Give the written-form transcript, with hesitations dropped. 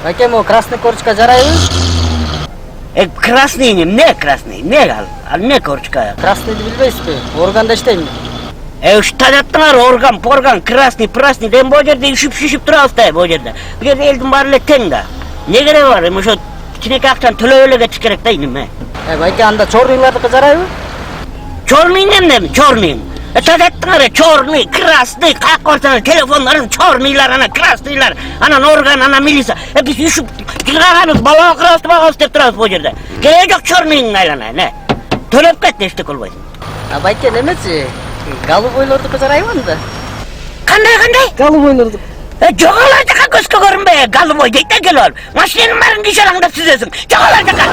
Байке, могу красный корочка жарайбы? Красный не красный, не ал не корочка. Красныйды билбейсизби? Органда иштейм. Штаттар орган, красный, дем бул жерде ишип турабызда бул жерде. Бул жерде элдин баары эле тең да. Не кереги бар? Эми ошо кичинекей акчаны төлөп эле кетиш керек да иниме. Байке, анда чорныйлардыкы жарайбы? Черный эмне? Черный. Штаттар черный, красный, как көрсөңүз телефондорун черныйлар, ана красныйлар, анан орган, ана милиция. Биз ушуп кырганыбыз балага кырабыз деп турабыз бул жерде. Кереги жок черныйын айлана, не? Төлөп кет, эчтеке болбойт. Байке, немечи? Голубойлордукы жарайбы анда? Кандай? Голубойлордук. Жок алар жака көзгө көрүнбөй, голубой дейт да келип. Машинанын баарын кишараңдап сүзөсүң. Жок алар жака.